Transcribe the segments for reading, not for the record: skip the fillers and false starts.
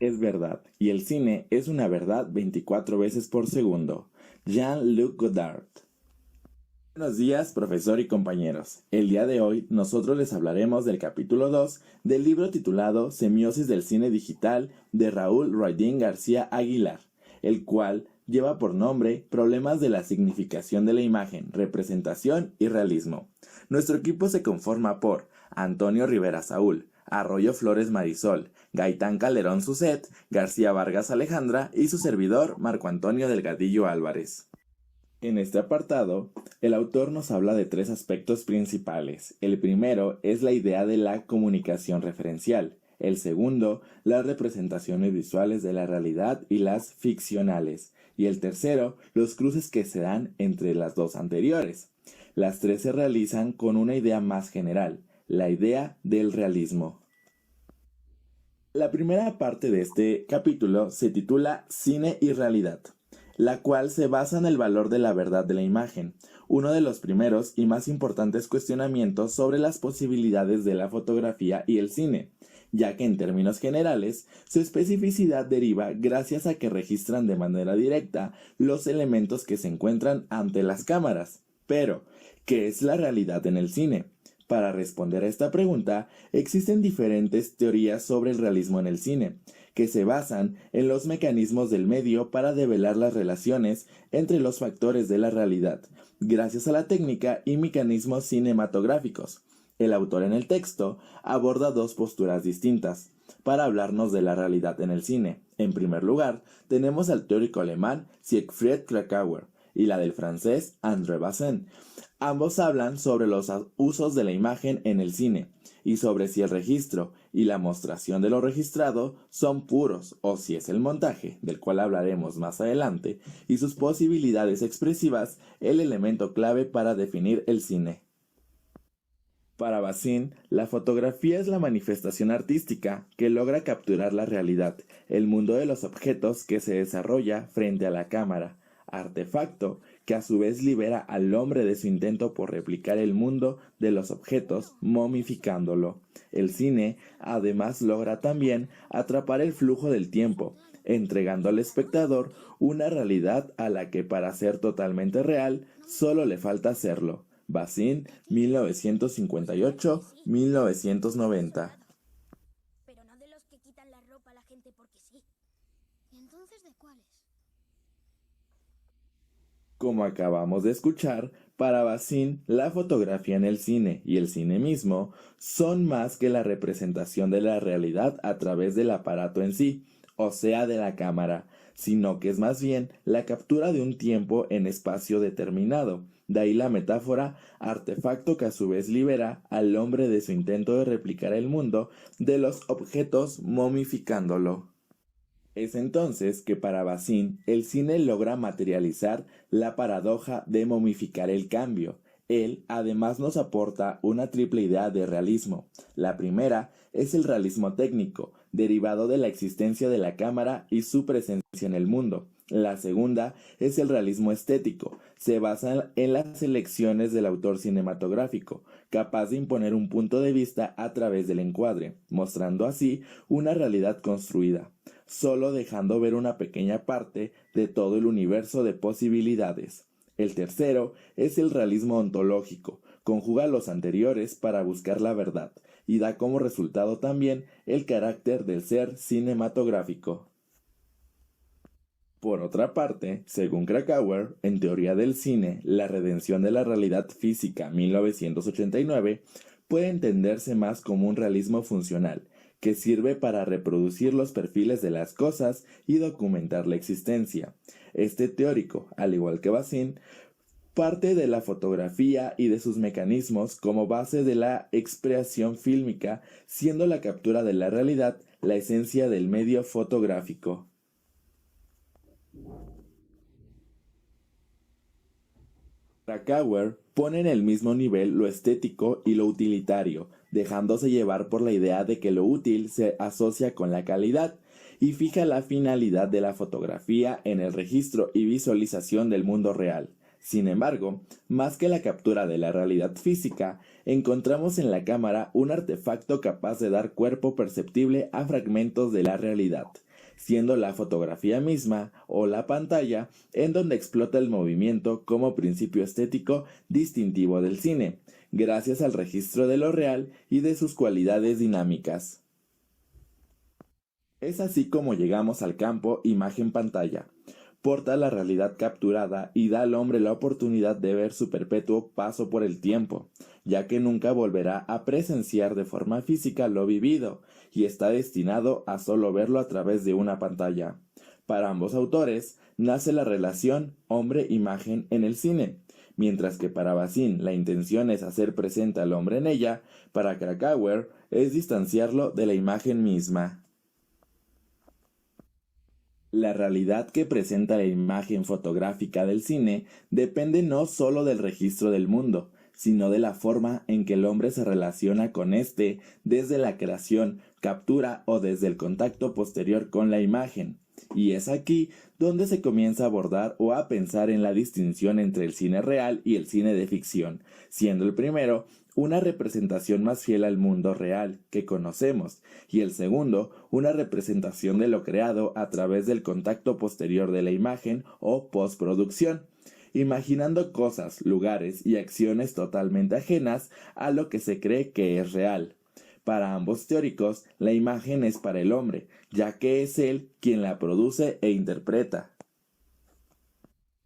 es verdad, y el cine es una verdad 24 veces por segundo. Jean-Luc Godard. Buenos días, profesor y compañeros. El día de hoy nosotros les hablaremos del capítulo 2 del libro titulado Semiosis del cine digital de Raúl Roydin García Aguilar, el cual lleva por nombre Problemas de la significación de la imagen, representación y realismo. Nuestro equipo se conforma por Antonio Rivera Saúl, Arroyo Flores Marisol, Gaitán Calderón Suset, García Vargas Alejandra y su servidor Marco Antonio Delgadillo Álvarez. En este apartado, el autor nos habla de tres aspectos principales. El primero es la idea de la comunicación referencial. El segundo, las representaciones visuales de la realidad y las ficcionales. Y el tercero, los cruces que se dan entre las dos anteriores. Las tres se realizan con una idea más general, la idea del realismo. La primera parte de este capítulo se titula Cine y realidad, la cual se basa en el valor de la verdad de la imagen, uno de los primeros y más importantes cuestionamientos sobre las posibilidades de la fotografía y el cine, ya que en términos generales, su especificidad deriva gracias a que registran de manera directa los elementos que se encuentran ante las cámaras. Pero, ¿qué es la realidad en el cine? Para responder a esta pregunta, existen diferentes teorías sobre el realismo en el cine, que se basan en los mecanismos del medio para develar las relaciones entre los factores de la realidad, gracias a la técnica y mecanismos cinematográficos. El autor en el texto aborda dos posturas distintas para hablarnos de la realidad en el cine. En primer lugar, tenemos al teórico alemán Siegfried Kracauer y la del francés André Bazin. Ambos hablan sobre los usos de la imagen en el cine y sobre si el registro y la mostración de lo registrado son puros o si es el montaje, del cual hablaremos más adelante, y sus posibilidades expresivas el elemento clave para definir el cine. Para Bazin, la fotografía es la manifestación artística que logra capturar la realidad, el mundo de los objetos que se desarrolla frente a la cámara, artefacto que a su vez libera al hombre de su intento por replicar el mundo de los objetos, momificándolo. El cine además logra también atrapar el flujo del tiempo, entregando al espectador una realidad a la que para ser totalmente real solo le falta hacerlo. Bazin, 1958-1990. Pero no de los que quitan la ropa a la gente porque sí. ¿Y entonces de cuáles? Como acabamos de escuchar, para Bazin, la fotografía en el cine y el cine mismo son más que la representación de la realidad a través del aparato en sí, o sea, de la cámara, sino que es más bien la captura de un tiempo en espacio determinado. De ahí la metáfora, artefacto que a su vez libera al hombre de su intento de replicar el mundo de los objetos momificándolo. Es entonces que para Bazin el cine logra materializar la paradoja de momificar el cambio. Él además nos aporta una triple idea de realismo. La primera es el realismo técnico, derivado de la existencia de la cámara y su presencia en el mundo. La segunda es el realismo estético, se basa en las elecciones del autor cinematográfico, capaz de imponer un punto de vista a través del encuadre, mostrando así una realidad construida, solo dejando ver una pequeña parte de todo el universo de posibilidades. El tercero es el realismo ontológico, conjuga los anteriores para buscar la verdad, y da como resultado también el carácter del ser cinematográfico. Por otra parte, según Kracauer, en Teoría del cine, la redención de la realidad física 1989 puede entenderse más como un realismo funcional, que sirve para reproducir los perfiles de las cosas y documentar la existencia. Este teórico, al igual que Bazin, parte de la fotografía y de sus mecanismos como base de la expresión fílmica, siendo la captura de la realidad la esencia del medio fotográfico. Kracauer pone en el mismo nivel lo estético y lo utilitario, dejándose llevar por la idea de que lo útil se asocia con la calidad y fija la finalidad de la fotografía en el registro y visualización del mundo real. Sin embargo, más que la captura de la realidad física, encontramos en la cámara un artefacto capaz de dar cuerpo perceptible a fragmentos de la realidad. siendo la fotografía misma o la pantalla en donde explota el movimiento como principio estético distintivo del cine, gracias al registro de lo real y de sus cualidades dinámicas. Es así como llegamos al campo imagen-pantalla. Porta la realidad capturada y da al hombre la oportunidad de ver su perpetuo paso por el tiempo, ya que nunca volverá a presenciar de forma física lo vivido, y está destinado a solo verlo a través de una pantalla. Para ambos autores, nace la relación hombre-imagen en el cine, mientras que para Bazin la intención es hacer presente al hombre en ella, para Krakauer es distanciarlo de la imagen misma. La realidad que presenta la imagen fotográfica del cine depende no solo del registro del mundo, sino de la forma en que el hombre se relaciona con éste desde la creación, captura o desde el contacto posterior con la imagen. Y es aquí donde se comienza a abordar o a pensar en la distinción entre el cine real y el cine de ficción, siendo el primero una representación más fiel al mundo real que conocemos, y el segundo una representación de lo creado a través del contacto posterior de la imagen o postproducción, imaginando cosas, lugares y acciones totalmente ajenas a lo que se cree que es real. Para ambos teóricos, la imagen es para el hombre, ya que es él quien la produce e interpreta.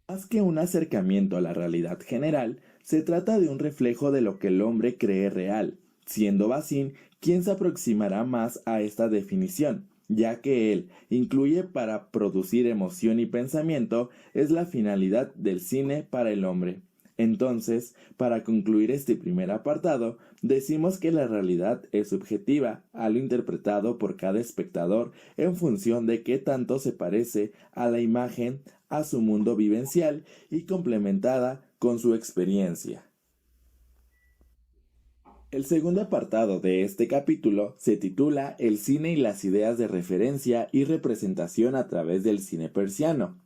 Más que un acercamiento a la realidad general, se trata de un reflejo de lo que el hombre cree real, siendo Bazin quien se aproximará más a esta definición, ya que él incluye para producir emoción y pensamiento es la finalidad del cine para el hombre. Entonces, para concluir este primer apartado, decimos que la realidad es subjetiva a lo interpretado por cada espectador en función de qué tanto se parece a la imagen, a su mundo vivencial y complementada con su experiencia. El segundo apartado de este capítulo se titula El cine y las ideas de referencia y representación a través del cine persiano.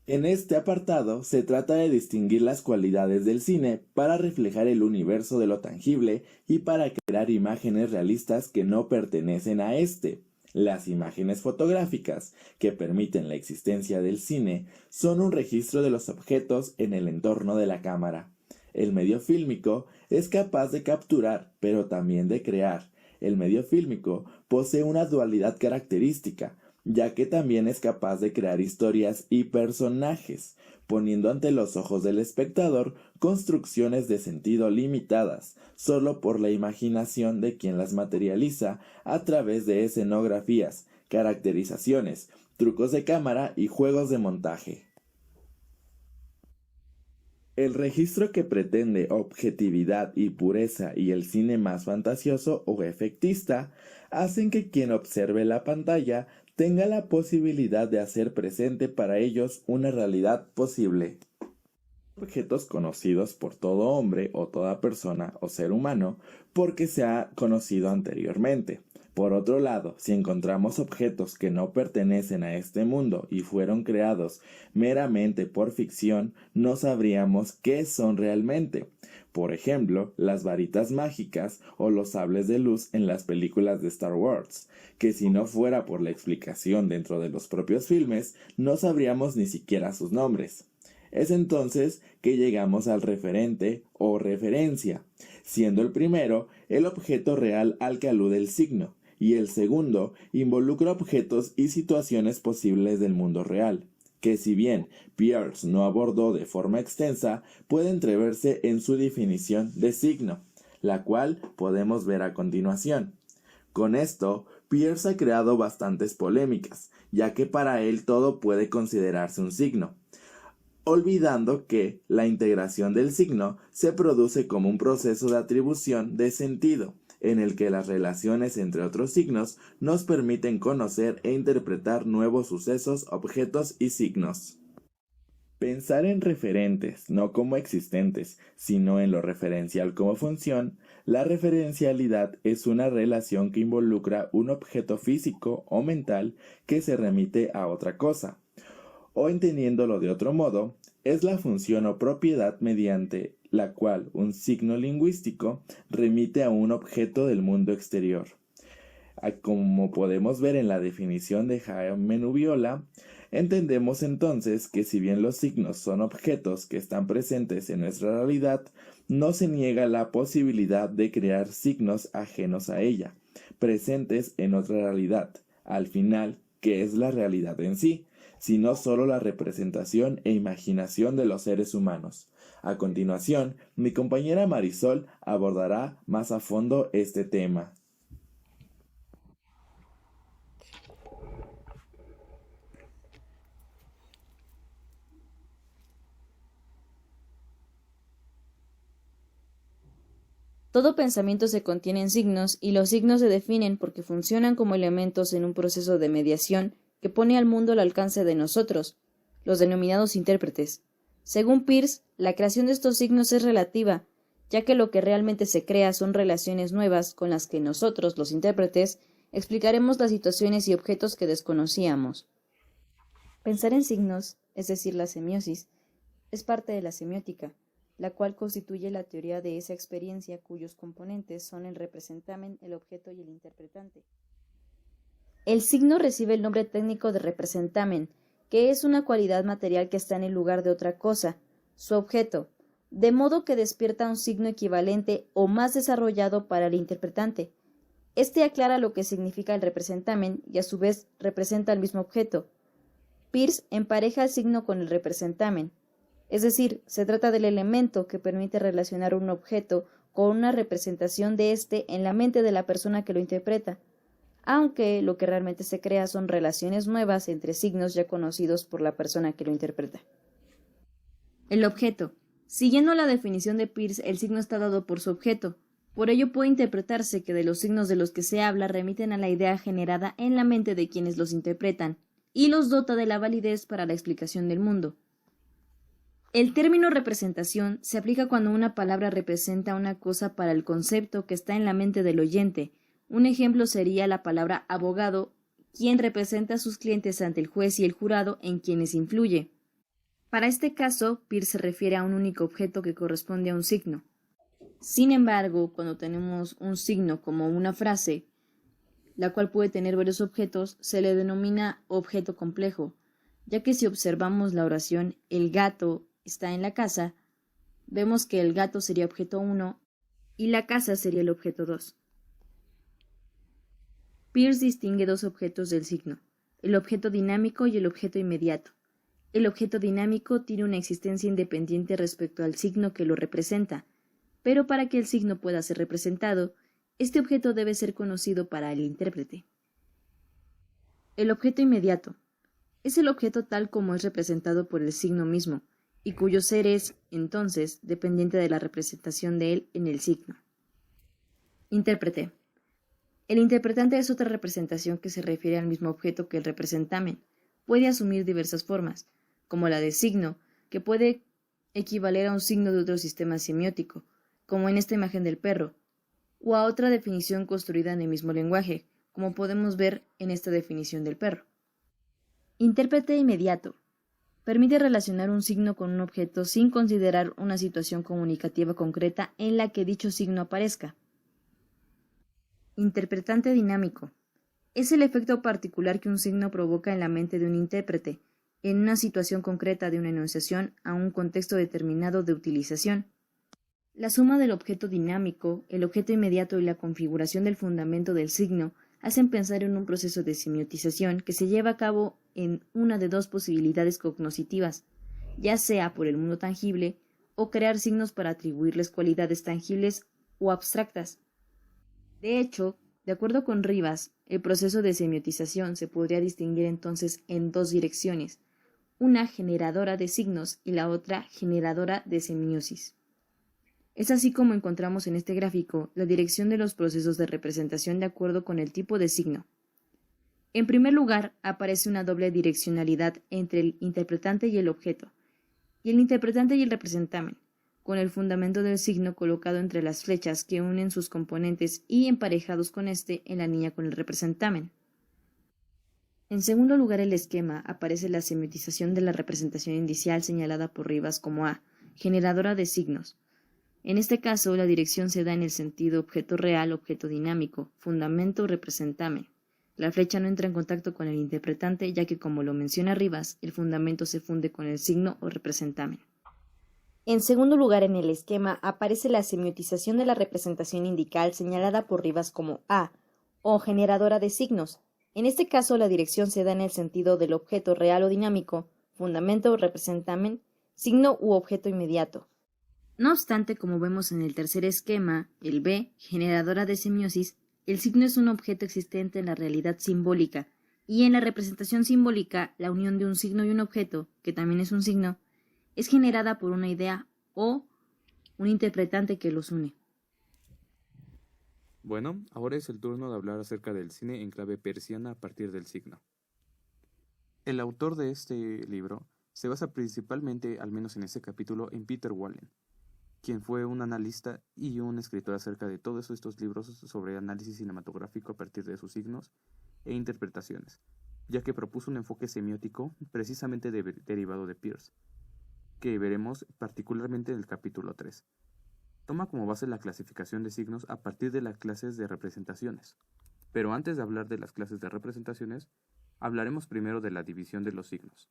En este apartado se trata de distinguir las cualidades del cine para reflejar el universo de lo tangible y para crear imágenes realistas que no pertenecen a este. Las imágenes fotográficas, que permiten la existencia del cine, son un registro de los objetos en el entorno de la cámara. El medio fílmico es capaz de capturar, pero también de crear. El medio fílmico posee una dualidad característica, ya que también es capaz de crear historias y personajes, poniendo ante los ojos del espectador construcciones de sentido limitadas, solo por la imaginación de quien las materializa a través de escenografías, caracterizaciones, trucos de cámara y juegos de montaje. El registro que pretende objetividad y pureza y el cine más fantasioso o efectista hacen que quien observe la pantalla tenga la posibilidad de hacer presente para ellos una realidad posible. Objetos conocidos por todo hombre o toda persona o ser humano porque se ha conocido anteriormente. Por otro lado, si encontramos objetos que no pertenecen a este mundo y fueron creados meramente por ficción, no sabríamos qué son realmente. Por ejemplo, las varitas mágicas o los sables de luz en las películas de Star Wars, que si no fuera por la explicación dentro de los propios filmes, no sabríamos ni siquiera sus nombres. Es entonces que llegamos al referente o referencia, siendo el primero el objeto real al que alude el signo, y el segundo involucra objetos y situaciones posibles del mundo real, que si bien Peirce no abordó de forma extensa, puede entreverse en su definición de signo, la cual podemos ver a continuación. Con esto, Peirce ha creado bastantes polémicas, ya que para él todo puede considerarse un signo, olvidando que la integración del signo se produce como un proceso de atribución de sentido, en el que las relaciones entre otros signos nos permiten conocer e interpretar nuevos sucesos, objetos y signos. Pensar en referentes no como existentes, sino en lo referencial como función, la referencialidad es una relación que involucra un objeto físico o mental que se remite a otra cosa. O entendiéndolo de otro modo, es la función o propiedad mediante la cual un signo lingüístico remite a un objeto del mundo exterior. Como podemos ver en la definición de Jaime Nubiola, entendemos entonces que si bien los signos son objetos que están presentes en nuestra realidad, no se niega la posibilidad de crear signos ajenos a ella, presentes en otra realidad, al final, que es la realidad en sí, sino solo la representación e imaginación de los seres humanos. A continuación, mi compañera Marisol abordará más a fondo este tema. Todo pensamiento se contiene en signos y los signos se definen porque funcionan como elementos en un proceso de mediación que pone al mundo al alcance de nosotros, los denominados intérpretes. Según Peirce, la creación de estos signos es relativa, ya que lo que realmente se crea son relaciones nuevas con las que nosotros, los intérpretes, explicaremos las situaciones y objetos que desconocíamos. Pensar en signos, es decir, la semiosis, es parte de la semiótica, la cual constituye la teoría de esa experiencia cuyos componentes son el representamen, el objeto y el interpretante. El signo recibe el nombre técnico de representamen, que es una cualidad material que está en el lugar de otra cosa, su objeto, de modo que despierta un signo equivalente o más desarrollado para el interpretante. Este aclara lo que significa el representamen y a su vez representa el mismo objeto. Peirce empareja el signo con el representamen. Es decir, se trata del elemento que permite relacionar un objeto con una representación de éste en la mente de la persona que lo interpreta, aunque lo que realmente se crea son relaciones nuevas entre signos ya conocidos por la persona que lo interpreta. El objeto. Siguiendo la definición de Peirce, el signo está dado por su objeto. Por ello puede interpretarse que de los signos de los que se habla remiten a la idea generada en la mente de quienes los interpretan, y los dota de la validez para la explicación del mundo. El término representación se aplica cuando una palabra representa una cosa para el concepto que está en la mente del oyente. Un ejemplo sería la palabra abogado, quien representa a sus clientes ante el juez y el jurado en quienes influye. Para este caso, Peirce se refiere a un único objeto que corresponde a un signo. Sin embargo, cuando tenemos un signo como una frase, la cual puede tener varios objetos, se le denomina objeto complejo, ya que si observamos la oración el gato está en la casa, vemos que el gato sería objeto 1 y la casa sería el objeto 2. Peirce distingue dos objetos del signo, el objeto dinámico y el objeto inmediato. El objeto dinámico tiene una existencia independiente respecto al signo que lo representa, pero para que el signo pueda ser representado, este objeto debe ser conocido para el intérprete. El objeto inmediato es el objeto tal como es representado por el signo mismo, y cuyo ser es, entonces, dependiente de la representación de él en el signo. Intérprete. El interpretante es otra representación que se refiere al mismo objeto que el representamen. Puede asumir diversas formas, como la de signo, que puede equivaler a un signo de otro sistema semiótico, como en esta imagen del perro, o a otra definición construida en el mismo lenguaje, como podemos ver en esta definición del perro. Intérprete inmediato. Permite relacionar un signo con un objeto sin considerar una situación comunicativa concreta en la que dicho signo aparezca. Interpretante dinámico. Es el efecto particular que un signo provoca en la mente de un intérprete, en una situación concreta de una enunciación a un contexto determinado de utilización. La suma del objeto dinámico, el objeto inmediato y la configuración del fundamento del signo hacen pensar en un proceso de semiotización que se lleva a cabo en una de dos posibilidades cognoscitivas, ya sea por el mundo tangible o crear signos para atribuirles cualidades tangibles o abstractas. De hecho, de acuerdo con Rivas, el proceso de semiotización se podría distinguir entonces en dos direcciones, una generadora de signos y la otra generadora de semiosis. Es así como encontramos en este gráfico la dirección de los procesos de representación de acuerdo con el tipo de signo. En primer lugar, aparece una doble direccionalidad entre el interpretante y el objeto, y el interpretante y el representamen, con el fundamento del signo colocado entre las flechas que unen sus componentes y emparejados con este en la línea con el representamen. En segundo lugar, el esquema aparece la semiotización de la representación inicial señalada por Rivas como A, generadora de signos, En este caso, la dirección se da en el sentido objeto real, objeto dinámico, fundamento, representamen. La flecha no entra en contacto con el interpretante, ya que, como lo menciona Rivas, el fundamento se funde con el signo o representamen. En segundo lugar, en el esquema aparece la semiotización de la representación indical señalada por Rivas como A, o generadora de signos. En este caso, la dirección se da en el sentido del objeto real o dinámico, fundamento o representamen, signo u objeto inmediato. No obstante, como vemos en el tercer esquema, el B, generadora de semiosis, el signo es un objeto existente en la realidad simbólica, y en la representación simbólica, la unión de un signo y un objeto, que también es un signo, es generada por una idea o un interpretante que los une. Bueno, ahora es el turno de hablar acerca del cine en clave persiana a partir del signo. El autor de este libro se basa principalmente, al menos en este capítulo, en Peter Wallen, quien fue un analista y un escritor acerca de todos estos libros sobre análisis cinematográfico a partir de sus signos e interpretaciones, ya que propuso un enfoque semiótico precisamente derivado de Peirce, que veremos particularmente en el capítulo 3. Toma como base la clasificación de signos a partir de las clases de representaciones. Pero antes de hablar de las clases de representaciones, hablaremos primero de la división de los signos.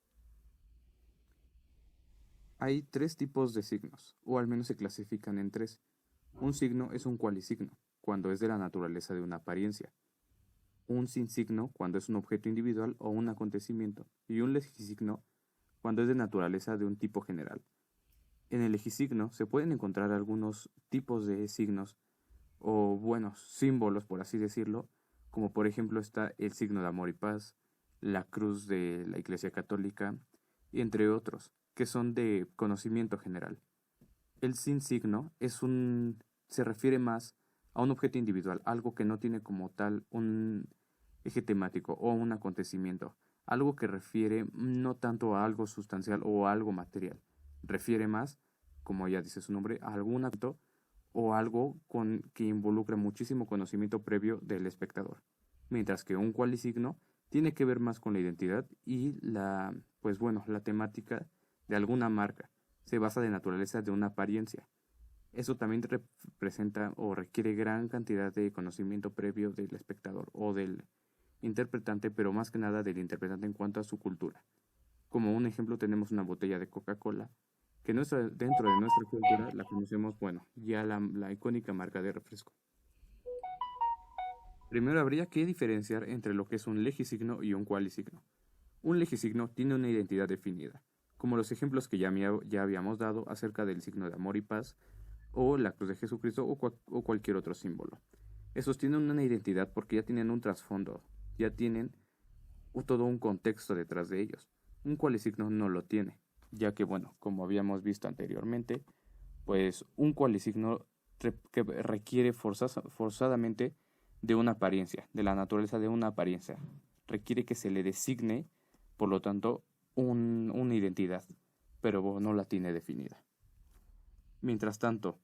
Hay 3 tipos de signos, o al menos se clasifican en 3. Un signo es un cualisigno, cuando es de la naturaleza de una apariencia. Un sinsigno, cuando es un objeto individual o un acontecimiento. Y un legisigno, cuando es de naturaleza de un tipo general. En el legisigno se pueden encontrar algunos tipos de signos, o símbolos por así decirlo, como por ejemplo está el signo de amor y paz, la cruz de la Iglesia Católica, y entre otros, que son de conocimiento general. El sinsigno se refiere más a un objeto individual, algo que no tiene como tal un eje temático o un acontecimiento, algo que refiere no tanto a algo sustancial o a algo material, refiere más, como ya dice su nombre, a algún acto o algo que involucra muchísimo conocimiento previo del espectador, mientras que un cualisigno tiene que ver más con la identidad y la temática de alguna marca, se basa de naturaleza de una apariencia. Eso también representa o requiere gran cantidad de conocimiento previo del espectador o del interpretante, pero más que nada del interpretante en cuanto a su cultura. Como un ejemplo tenemos una botella de Coca-Cola, que dentro de nuestra cultura la conocemos, ya la icónica marca de refresco. Primero habría que diferenciar entre lo que es un legisigno y un cualisigno. Un legisigno tiene una identidad definida, como los ejemplos que ya habíamos dado acerca del signo de amor y paz, o la cruz de Jesucristo, o cualquier otro símbolo. Esos tienen una identidad porque ya tienen un trasfondo, ya tienen todo un contexto detrás de ellos. Un cualisigno no lo tiene, ya que, como habíamos visto anteriormente, pues un cualisigno que requiere forzadamente de una apariencia, de la naturaleza de una apariencia. Requiere que se le designe, por lo tanto, una identidad, pero no la tiene definida. Mientras tanto,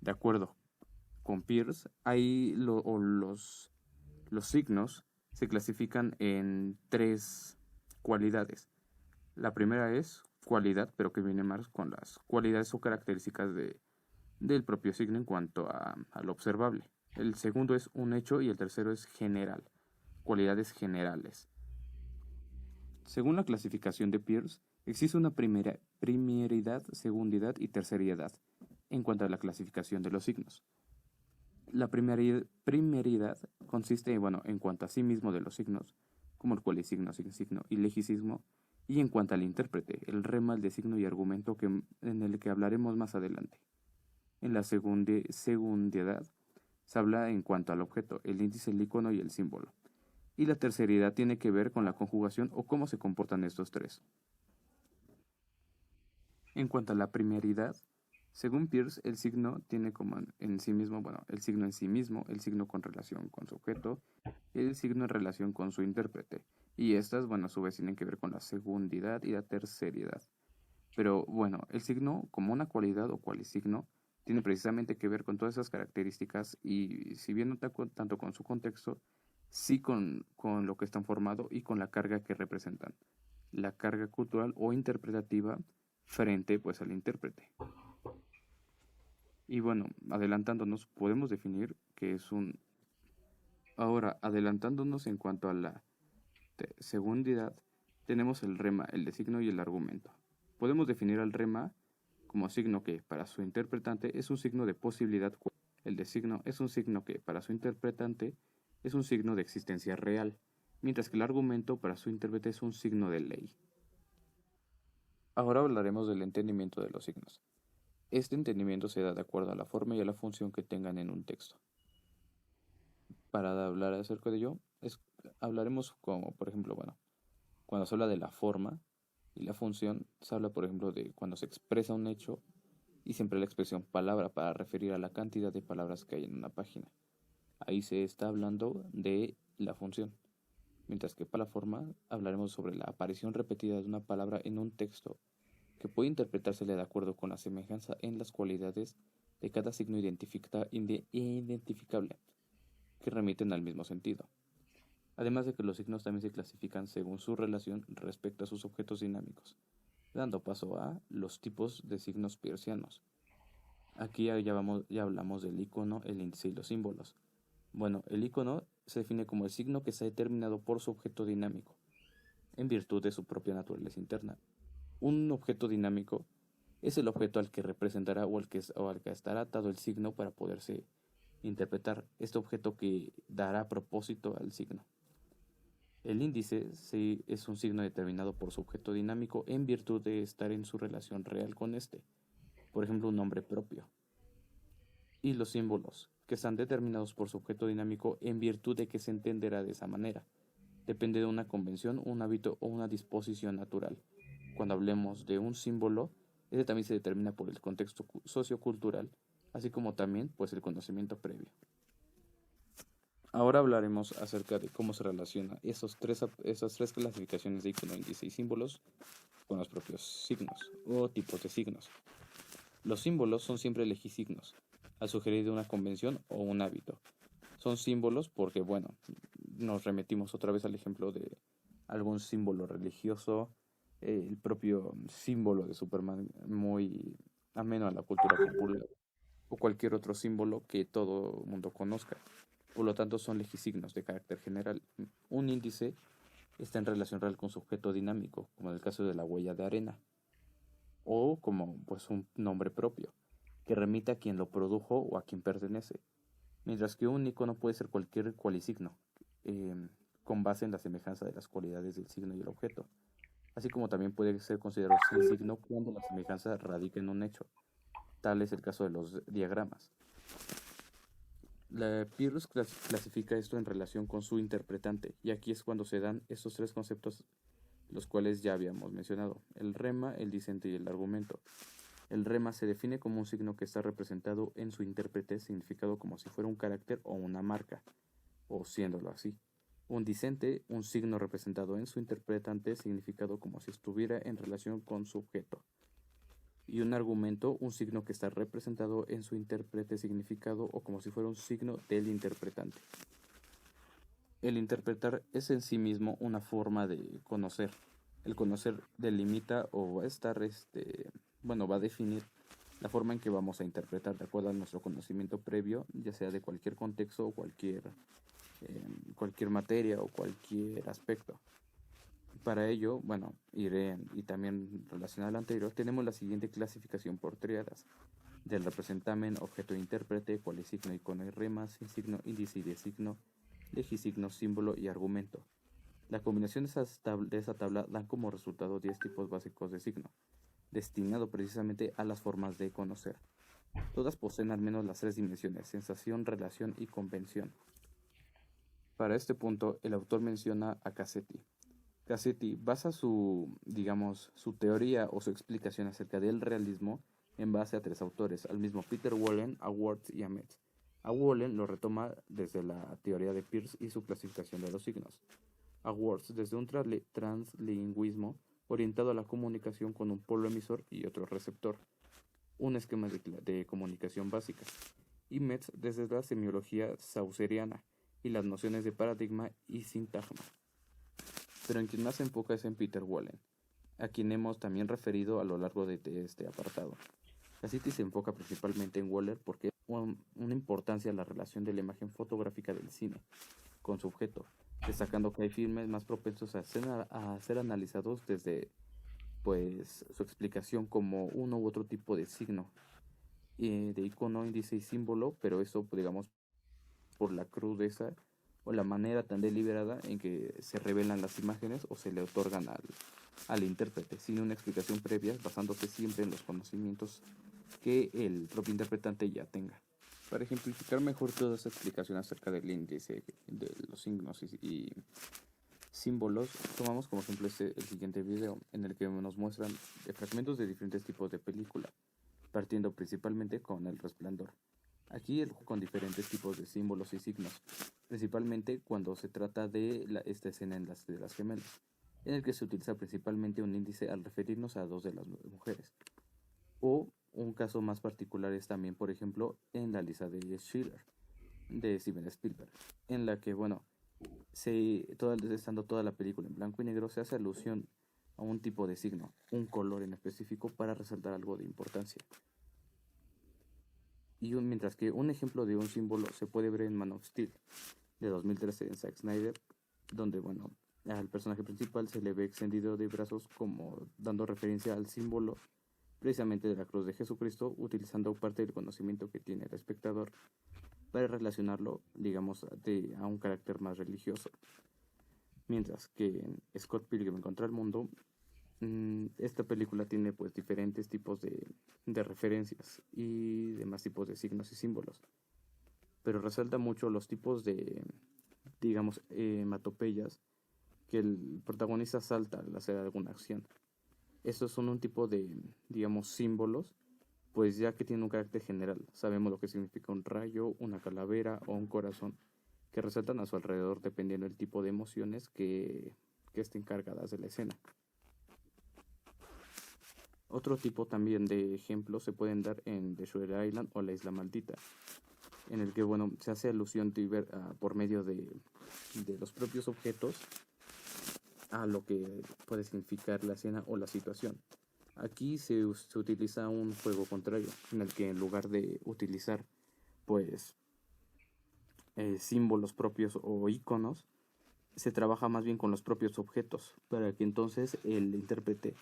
de acuerdo con Peirce, los signos se clasifican en 3 cualidades. La primera es cualidad, pero que viene más con las cualidades o características del propio signo en cuanto a lo observable. El segundo es un hecho y el tercero es general, cualidades generales. Según la clasificación de Peirce, existe una primeridad, segundidad y terceridad en cuanto a la clasificación de los signos. La primeridad consiste en cuanto a sí mismo de los signos, como el cualisigno, sinsigno y legisigno, y en cuanto al intérprete, el rema, el designo y argumento en el que hablaremos más adelante. En la segundidad se habla en cuanto al objeto, el índice, el icono y el símbolo. Y la terceridad tiene que ver con la conjugación o cómo se comportan estos 3. En cuanto a la primeridad, según Peirce, el signo tiene como en sí mismo, el signo en sí mismo, el signo con relación con su objeto, el signo en relación con su intérprete. Y estas, a su vez tienen que ver con la segundidad y la terceridad. Pero, el signo, como una cualidad o cualisigno, tiene precisamente que ver con todas esas características y, si bien no tanto con su contexto, sí con lo que están formado y con la carga que representan. La carga cultural o interpretativa frente, al intérprete. Y bueno, adelantándonos, podemos definir que es un... Ahora, adelantándonos en cuanto a la segundidad, tenemos el rema, el designo y el argumento. Podemos definir al rema como signo que, para su interpretante, es un signo de posibilidad. El designo es un signo que, para su interpretante, es un signo de existencia real, mientras que el argumento, para su intérprete, es un signo de ley. Ahora hablaremos del entendimiento de los signos. Este entendimiento se da de acuerdo a la forma y a la función que tengan en un texto. Para hablar acerca de ello, hablaremos como, por ejemplo, cuando se habla de la forma y la función, se habla, por ejemplo, de cuando se expresa un hecho y siempre la expresión palabra para referir a la cantidad de palabras que hay en una página. Ahí se está hablando de la función. Mientras que para la forma hablaremos sobre la aparición repetida de una palabra en un texto que puede interpretársele de acuerdo con la semejanza en las cualidades de cada signo identificable, que remiten al mismo sentido. Además de que los signos también se clasifican según su relación respecto a sus objetos dinámicos, dando paso a los tipos de signos peircianos. Aquí ya hablamos del icono, el índice y los símbolos. Bueno, el icono se define como el signo que está determinado por su objeto dinámico, en virtud de su propia naturaleza interna. Un objeto dinámico es el objeto al que representará o al que estará atado el signo para poderse interpretar, este objeto que dará propósito al signo. El índice es un signo determinado por su objeto dinámico en virtud de estar en su relación real con este, por ejemplo un nombre propio. Y los símbolos, que están determinados por su objeto dinámico en virtud de que se entenderá de esa manera. Depende de una convención, un hábito o una disposición natural. Cuando hablemos de un símbolo, ese también se determina por el contexto sociocultural, así como también pues el conocimiento previo. Ahora hablaremos acerca de cómo se relaciona esas tres clasificaciones de icono, índice y símbolos con los propios signos o tipos de signos. Los símbolos son siempre legisignos, al sugerir una convención o un hábito. Son símbolos porque, nos remitimos otra vez al ejemplo de algún símbolo religioso, el propio símbolo de Superman muy ameno a la cultura popular, o cualquier otro símbolo que todo mundo conozca. Por lo tanto, son legisignos de carácter general. Un índice está en relación real con su objeto dinámico, como en el caso de la huella de arena, o como un nombre propio, que remite a quien lo produjo o a quien pertenece, mientras que un icono puede ser cualquier cualisigno, con base en la semejanza de las cualidades del signo y el objeto, así como también puede ser considerado sin signo cuando la semejanza radica en un hecho. Tal es el caso de los diagramas. La Peirce clasifica esto en relación con su interpretante, y aquí es cuando se dan estos tres conceptos, los cuales ya habíamos mencionado: el rema, el disente y el argumento. El rema se define como un signo que está representado en su intérprete, significado como si fuera un carácter o una marca, o siéndolo así. Un disente, un signo representado en su interpretante, significado como si estuviera en relación con su objeto. Y un argumento, un signo que está representado en su intérprete, significado o como si fuera un signo del interpretante. El interpretar es en sí mismo una forma de conocer. El conocer delimita o va a estar, va a definir la forma en que vamos a interpretar de acuerdo a nuestro conocimiento previo, ya sea de cualquier contexto o cualquier materia o cualquier aspecto. Para ello, y también relacionado al anterior, tenemos la siguiente clasificación por triadas: del representamen, objeto e intérprete, cualisigno, icono y rema, sin signo, índice y designo, legisigno, símbolo y argumento. La combinación de esa tabla dan como resultado 10 tipos básicos de signo, destinado precisamente a las formas de conocer. Todas poseen al menos las tres dimensiones: sensación, relación y convención. Para este punto, el autor menciona a Cassetti. Cassetti basa su teoría o su explicación acerca del realismo en base a tres autores, al mismo Peter Wallen, a Words y a Metz. A Wallen lo retoma desde la teoría de Peirce y su clasificación de los signos. A Words desde un translingüismo orientado a la comunicación con un polo emisor y otro receptor, un esquema de comunicación básica. Y Metz desde la semiología saussuriana y las nociones de paradigma y sintagma. Pero en quien más se enfoca es en Peter Wallen, a quien hemos también referido a lo largo de este apartado. Cassity se enfoca principalmente en Waller porque una importancia a la relación de la imagen fotográfica del cine con su objeto, destacando que hay filmes más propensos a ser analizados desde pues su explicación como uno u otro tipo de signo, de icono, índice y símbolo, pero eso digamos por la crudeza o la manera tan deliberada en que se revelan las imágenes o se le otorgan al intérprete, sin una explicación previa, basándose siempre en los conocimientos que el propio interpretante ya tenga. Para ejemplificar mejor toda esa explicación acerca del índice, de los signos y símbolos, tomamos como ejemplo el siguiente video, en el que nos muestran fragmentos de diferentes tipos de película, partiendo principalmente con El Resplandor. Aquí el juego con diferentes tipos de símbolos y signos, principalmente cuando se trata de esta escena de las gemelas, en el que se utiliza principalmente un índice al referirnos a dos de las mujeres. O un caso más particular es también, por ejemplo, en La lista de Schindler, de Steven Spielberg, en la que, bueno, estando toda la película en blanco y negro, se hace alusión a un tipo de signo, un color en específico, para resaltar algo de importancia. Mientras que un ejemplo de un símbolo se puede ver en Man of Steel, de 2013 en Zack Snyder, donde, bueno, al personaje principal se le ve extendido de brazos como dando referencia al símbolo precisamente de la cruz de Jesucristo, utilizando parte del conocimiento que tiene el espectador para relacionarlo, digamos, a un carácter más religioso. Mientras que en Scott Pilgrim contra el mundo, esta película tiene pues diferentes tipos de referencias y demás tipos de signos y símbolos, pero resalta mucho los tipos de, digamos, hematopeyas que el protagonista salta al hacer alguna acción. Estos son un tipo de, digamos, símbolos, pues ya que tienen un carácter general. Sabemos lo que significa un rayo, una calavera o un corazón, que resaltan a su alrededor dependiendo del tipo de emociones que estén cargadas de la escena. Otro tipo también de ejemplos se pueden dar en The Shutter Island o La Isla Maldita, en el que, bueno, se hace alusión por medio de los propios objetos a lo que puede significar la escena o la situación. Aquí se utiliza un juego contrario, en el que en lugar de utilizar pues símbolos propios o iconos, se trabaja más bien con los propios objetos, para que entonces el intérprete,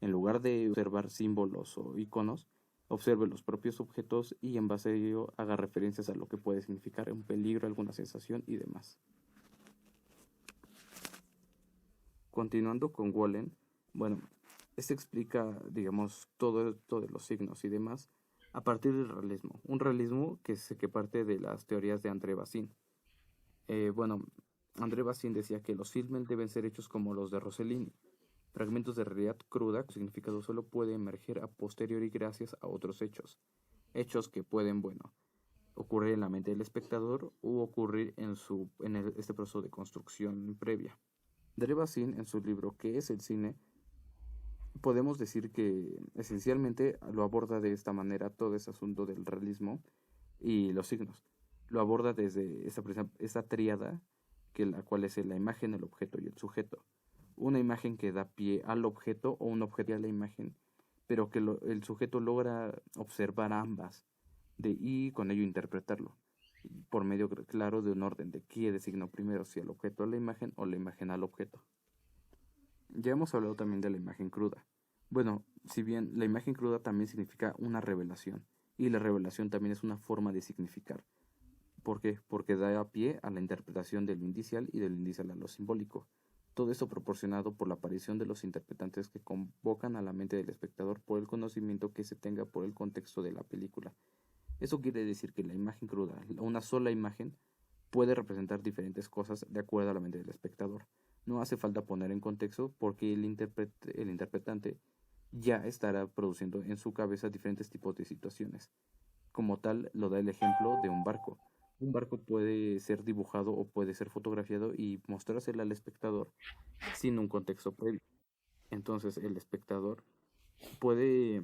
en lugar de observar símbolos o iconos, observe los propios objetos y en base a ello haga referencias a lo que puede significar un peligro, alguna sensación y demás. Continuando con Wallen, bueno, este explica, digamos, todo de los signos y demás a partir del realismo. Un realismo que parte de las teorías de André Bazin. André Bazin decía que los filmes deben ser hechos como los de Rossellini, fragmentos de realidad cruda cuyo significado solo puede emerger a posteriori gracias a otros hechos que pueden, bueno, ocurrir en la mente del espectador u ocurrir en este proceso de construcción previa. André Bazin, en su libro ¿Qué es el cine?, podemos decir que esencialmente lo aborda de esta manera todo ese asunto del realismo y los signos. Lo aborda desde esta tríada, la cual es la imagen, el objeto y el sujeto. Una imagen que da pie al objeto o un objeto a la imagen, pero que el sujeto logra observar ambas y con ello interpretarlo, por medio claro de un orden de qué designa primero, si el objeto a la imagen o la imagen al objeto. Ya hemos hablado también de la imagen cruda. Bueno, si bien la imagen cruda también significa una revelación, y la revelación también es una forma de significar. ¿Por qué? Porque da pie a la interpretación de lo indicial y del indicial a lo simbólico. Todo esto proporcionado por la aparición de los interpretantes que convocan a la mente del espectador por el conocimiento que se tenga por el contexto de la película. Eso quiere decir que la imagen cruda, una sola imagen, puede representar diferentes cosas de acuerdo a la mente del espectador. No hace falta poner en contexto porque el interpretante ya estará produciendo en su cabeza diferentes tipos de situaciones. Como tal, lo da el ejemplo de un barco. Un barco puede ser dibujado o puede ser fotografiado y mostrárselo al espectador sin un contexto previo. Entonces el espectador puede,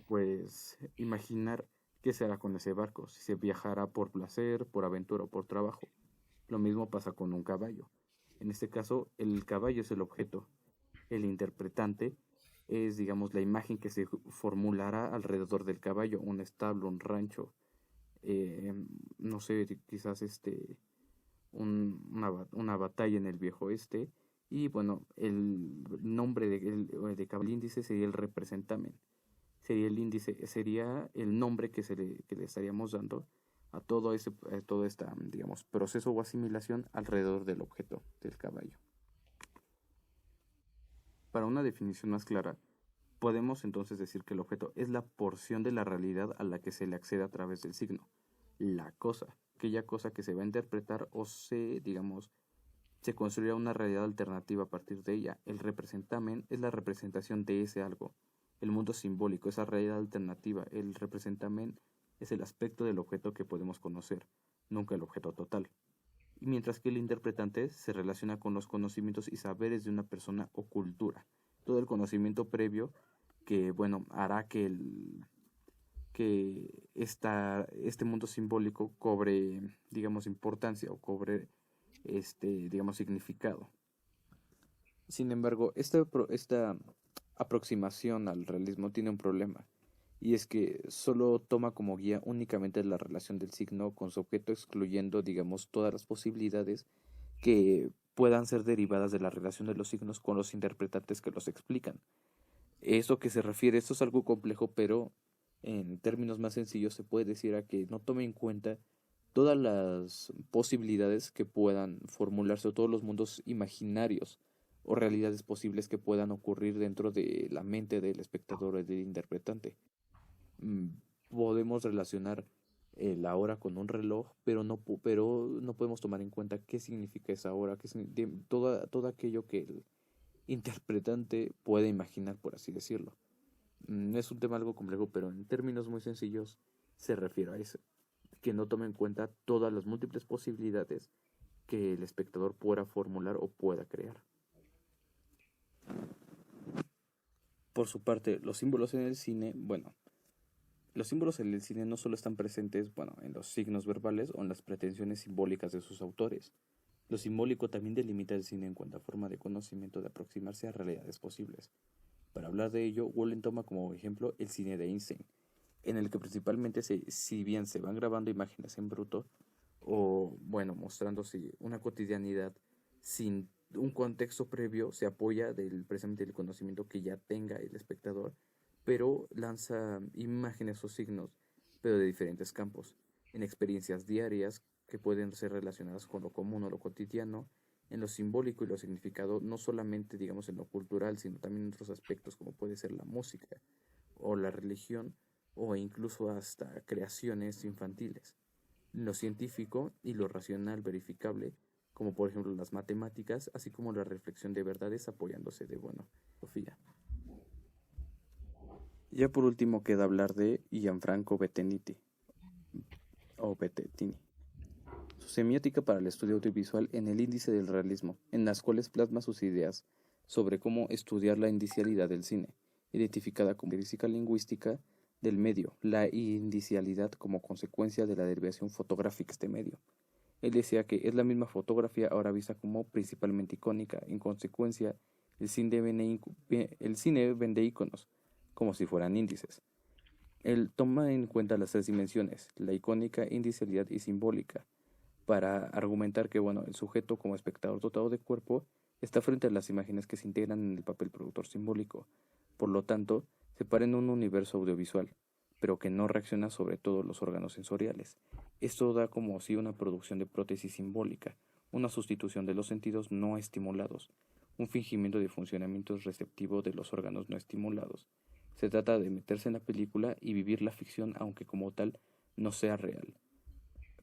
pues, imaginar qué será con ese barco, si se viajará por placer, por aventura o por trabajo. Lo mismo pasa con un caballo. En este caso, el caballo es el objeto. El interpretante es, digamos, la imagen que se formulará alrededor del caballo, un establo, un rancho, eh, no sé, quizás una batalla en el viejo oeste. Y bueno, el nombre de cabal índice sería el representamen. Sería el índice, sería el nombre que le estaríamos dando a todo este, digamos, proceso o asimilación alrededor del objeto del caballo. Para una definición más clara, podemos entonces decir que el objeto es la porción de la realidad a la que se le accede a través del signo. La cosa, aquella cosa que se va a interpretar o se construirá una realidad alternativa a partir de ella. El representamen es la representación de ese algo. El mundo simbólico, esa realidad alternativa. El representamen es el aspecto del objeto que podemos conocer, nunca el objeto total. Y mientras que el interpretante se relaciona con los conocimientos y saberes de una persona o cultura. Todo el conocimiento previo que, bueno, hará que este mundo simbólico cobre, digamos, importancia o cobre, digamos, significado. Sin embargo, esta aproximación al realismo tiene un problema, y es que solo toma como guía únicamente la relación del signo con su objeto, excluyendo, digamos, todas las posibilidades que puedan ser derivadas de la relación de los signos con los interpretantes que los explican. Esto es algo complejo, pero en términos más sencillos se puede decir a que no tome en cuenta todas las posibilidades que puedan formularse o todos los mundos imaginarios o realidades posibles que puedan ocurrir dentro de la mente del espectador o del interpretante. Podemos relacionar la hora con un reloj, pero no podemos tomar en cuenta qué significa esa hora, todo aquello que el interpretante puede imaginar, por así decirlo. Es un tema algo complejo, pero en términos muy sencillos se refiere a eso, que no tome en cuenta todas las múltiples posibilidades que el espectador pueda formular o pueda crear. Por su parte, los símbolos en el cine, los símbolos en el cine no solo están presentes, en los signos verbales o en las pretensiones simbólicas de sus autores. Lo simbólico también delimita el cine en cuanto a forma de conocimiento de aproximarse a realidades posibles. Para hablar de ello, Wallen toma como ejemplo el cine de Einstein, en el que principalmente si bien se van grabando imágenes en bruto, o mostrándose una cotidianidad sin un contexto previo, se apoya precisamente del conocimiento que ya tenga el espectador, pero lanza imágenes o signos, pero de diferentes campos, en experiencias diarias que pueden ser relacionadas con lo común o lo cotidiano, en lo simbólico y lo significado, no solamente digamos en lo cultural, sino también en otros aspectos como puede ser la música o la religión o incluso hasta creaciones infantiles, lo científico y lo racional verificable, como por ejemplo las matemáticas, así como la reflexión de verdades apoyándose de filosofía. Ya por último queda hablar de Gianfranco Bettini, su semiótica para el estudio audiovisual en el índice del realismo, en las cuales plasma sus ideas sobre cómo estudiar la indicialidad del cine, identificada como característica lingüística del medio, la indicialidad como consecuencia de la derivación fotográfica de este medio. Él decía que es la misma fotografía ahora vista como principalmente icónica. En consecuencia, el cine vende iconos como si fueran índices. Él toma en cuenta las tres dimensiones, la icónica, indicialidad y simbólica, para argumentar que el sujeto como espectador dotado de cuerpo está frente a las imágenes que se integran en el papel productor simbólico. Por lo tanto, se para en un universo audiovisual, pero que no reacciona sobre todos los órganos sensoriales. Esto da como si una producción de prótesis simbólica, una sustitución de los sentidos no estimulados, un fingimiento de funcionamiento receptivo de los órganos no estimulados. Se trata de meterse en la película y vivir la ficción aunque como tal no sea real.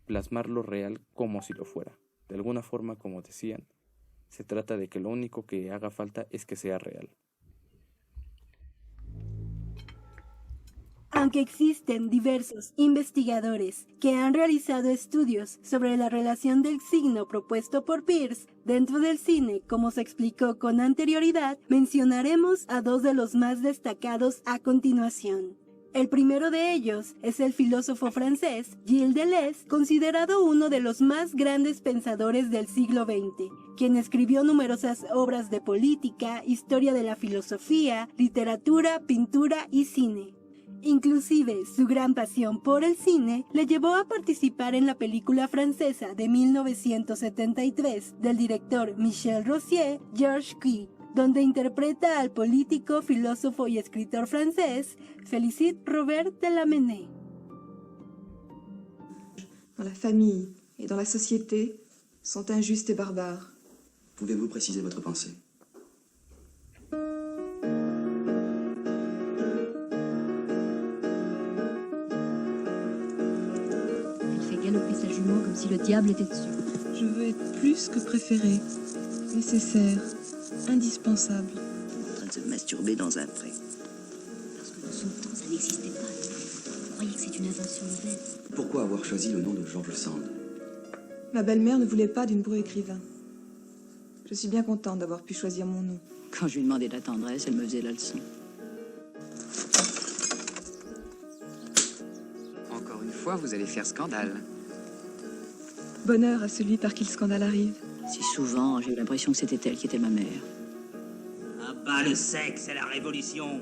Plasmar lo real como si lo fuera. De alguna forma, como decían, se trata de que lo único que haga falta es que sea real. Aunque existen diversos investigadores que han realizado estudios sobre la relación del signo propuesto por Peirce dentro del cine, como se explicó con anterioridad, mencionaremos a dos de los más destacados a continuación. El primero de ellos es el filósofo francés Gilles Deleuze, considerado uno de los más grandes pensadores del siglo XX, quien escribió numerosas obras de política, historia de la filosofía, literatura, pintura y cine. Inclusive, su gran pasión por el cine le llevó a participar en la película francesa de 1973 del director Michel Rosier, Georges Cui, donde interpreta al político, filósofo y escritor francés Félicite Robert de Lamennais. Dans la famille et dans la société sont injustes et barbares. Pouvez-vous préciser votre pensée? Elle fait galoper sa jument comme si le diable était dessus. Je veux être plus que préférée, nécessaire, indispensable. En train de se masturber dans un pré. Parce que dans son temps, ça n'existait pas. Vous croyez que c'est une invention nouvelle? Pourquoi avoir choisi le nom de George Sand? Ma belle-mère ne voulait pas d'une écrivain. Je suis bien contente d'avoir pu choisir mon nom. Quand je lui demandais de la tendresse, elle me faisait la leçon. Encore une fois, vous allez faire scandale. Bonheur à celui par qui le scandale arrive. Si souvent, j'ai eu l'impression que c'était elle qui était ma mère. À bas le sexe et la révolution.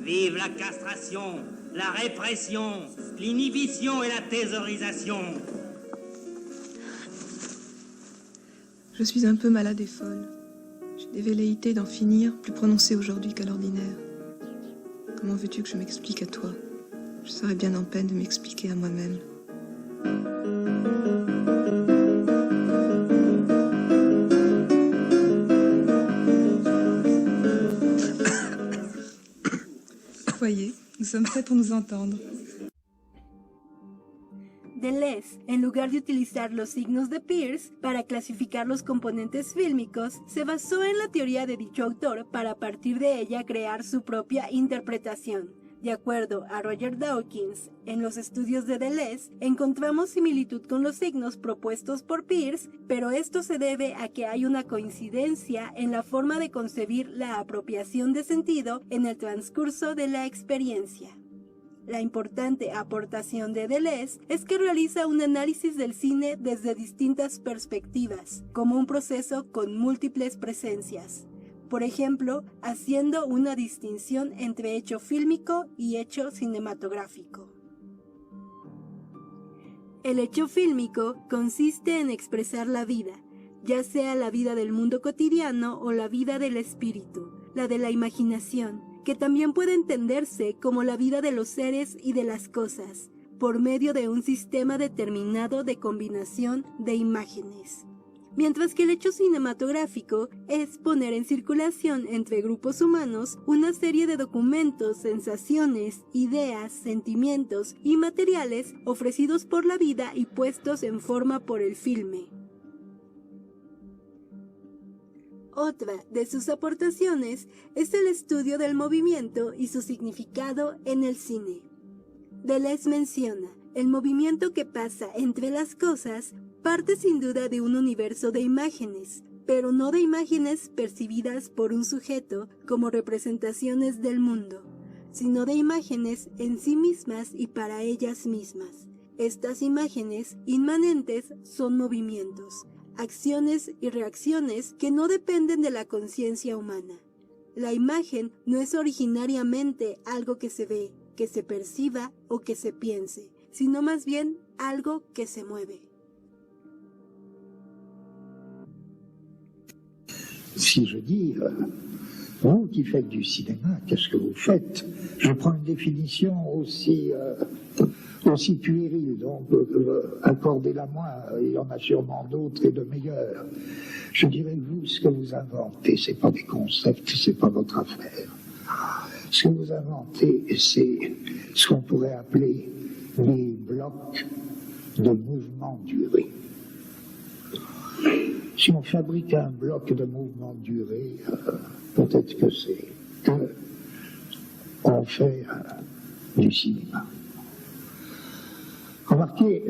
Vive la castration, la répression, l'inhibition et la thésaurisation. Je suis un peu malade et folle. J'ai des velléités d'en finir, plus prononcées aujourd'hui qu'à l'ordinaire. Comment veux-tu que je m'explique à toi? Je serais bien en peine de m'expliquer à moi-même. Voyez, nous sommes prêts pour nous entendre. Deleuze, en lugar de utilizar los signos de Peirce para clasificar los componentes fílmicos, se basó en la teoría de dicho autor para a partir de ella crear su propia interpretación. De acuerdo a Roger Dawkins, en los estudios de Deleuze encontramos similitud con los signos propuestos por Peirce, pero esto se debe a que hay una coincidencia en la forma de concebir la apropiación de sentido en el transcurso de la experiencia. La importante aportación de Deleuze es que realiza un análisis del cine desde distintas perspectivas, como un proceso con múltiples presencias. Por ejemplo, haciendo una distinción entre hecho fílmico y hecho cinematográfico. El hecho fílmico consiste en expresar la vida, ya sea la vida del mundo cotidiano o la vida del espíritu, la de la imaginación, que también puede entenderse como la vida de los seres y de las cosas, por medio de un sistema determinado de combinación de imágenes. Mientras que el hecho cinematográfico es poner en circulación entre grupos humanos una serie de documentos, sensaciones, ideas, sentimientos y materiales ofrecidos por la vida y puestos en forma por el filme. Otra de sus aportaciones es el estudio del movimiento y su significado en el cine. Deleuze menciona, el movimiento que pasa entre las cosas parte sin duda de un universo de imágenes, pero no de imágenes percibidas por un sujeto como representaciones del mundo, sino de imágenes en sí mismas y para ellas mismas. Estas imágenes inmanentes son movimientos, acciones y reacciones que no dependen de la conciencia humana. La imagen no es originariamente algo que se ve, que se perciba o que se piense, sino más bien algo que se mueve. Si je dis, vous qui faites du cinéma, qu'est-ce que vous faites? Je prends une définition aussi puérile, donc accordez-la-moi, il y en a sûrement d'autres et de meilleurs. Je dirais, vous, ce que vous inventez, c'est pas des concepts, c'est pas votre affaire. Ce que vous inventez, c'est ce qu'on pourrait appeler les blocs de mouvement duré. Si on fabrique un bloc de mouvement de durée, peut-être que c'est qu'on fait du cinéma. Remarquez,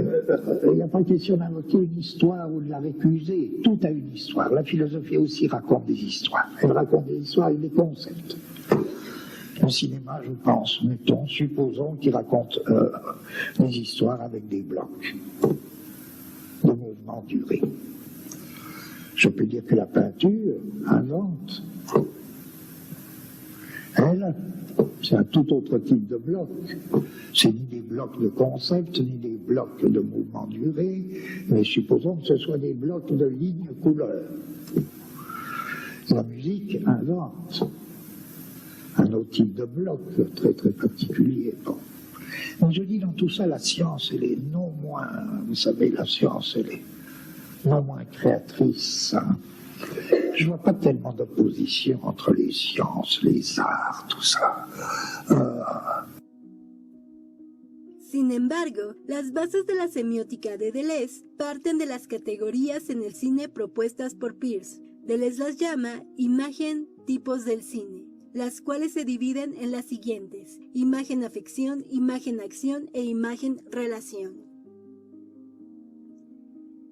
il n'y a pas question d'invoquer une histoire ou de la récuser. Tout a une histoire. La philosophie aussi raconte des histoires. Elle raconte des histoires avec des concepts. Le cinéma, je pense, mettons, supposons qu'il raconte des histoires avec des blocs de mouvement duré. Je peux dire que la peinture invente. Elle, c'est un tout autre type de bloc. C'est ni des blocs de concept, ni des blocs de mouvement duré, mais supposons que ce soit des blocs de lignes couleurs. La musique invente un autre type de bloc très très particulier. Bon. Mais je dis dans tout ça, la science, elle est non moins, vous savez, la science, elle est non moins créatrice. Hein. Je vois pas tellement d'opposition entre les sciences, les arts, tout ça. Sin embargo, las bases de la semiótica de Deleuze parten de las categorías en el cine propuestas por Peirce. Deleuze las llama imagen tipos del cine, las cuales se dividen en las siguientes: imagen-afección, imagen-acción e imagen-relación.